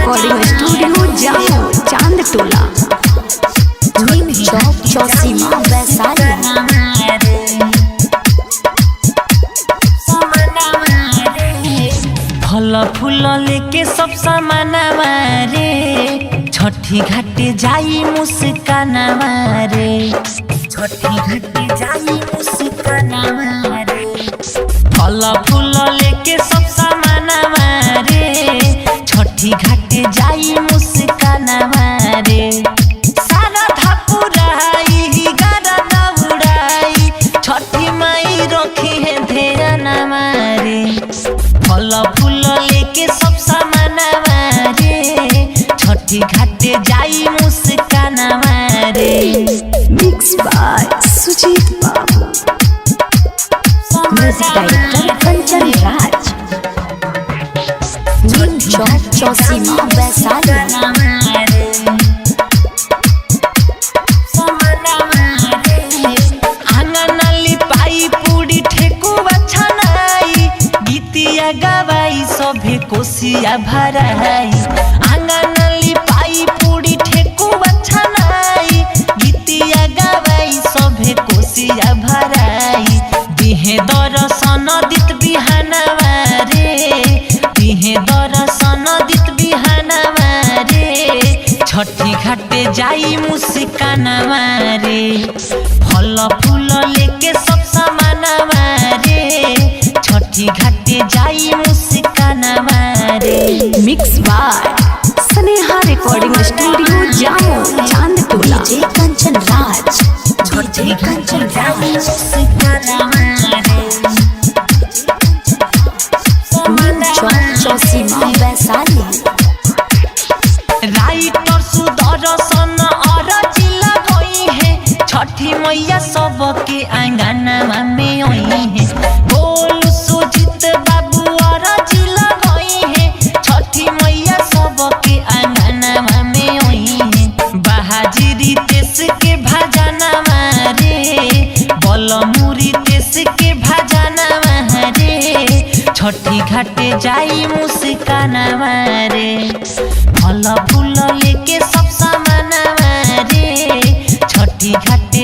Recording studio Jamo Chand टोला नीम चौक चौसीमा वैशाली। फल फूल लेके सब सामान रे छठी घाटे जाई मुस्कान रे छठी घाटे जाई मुस्कान रे फल फूल लेके सब सामान रे छठी घाटे जाई मुस्कान रे सारा धापुराई गारा दौड़ाई छठी माई रखी है ध्यान रे फल फूल लेके सब सामान रे छठी घाटे जाई मुस्कान रे। मिक्स बाय सुजीत बाबू, म्यूजिक डायरेक्टर कंचन राज, नीम चौक चौसीमा वैशाली। गवाई सभे कोसिया भराई आंगन लिपाई पूरी ठेकुआ छनाई गीतिया गवाई सभे कोसिया भराई दिहे दर्शन दित बिहानवा रे दिहे दर्शन दित बिहानवा रे छठी घाटे जाई मुस्कानवा रे फल फूल लेके सब सामानवा रे छठी घाटे जाई मुस्कान रे। Mix by Sneha recording studio Jamo Chand टोला कंचन राज, छठी घाटे जाई मुस्कान रे नीम चौक चौसीमा वैशाली। राइटर सुदर्शन और जिला गई है छठी मैया सबके आंगनवा में आई है बोल सुजीत बाबू और जिला गई है छठी मैया सबके आंगनवा में आई है बहाजिरी तेस के भजनवा रे बलमुरी तेस के भजनवा रे छठी घाटे जाई मुस्कानवा रे फल फूल लेके सब सामान रे छठी घाटे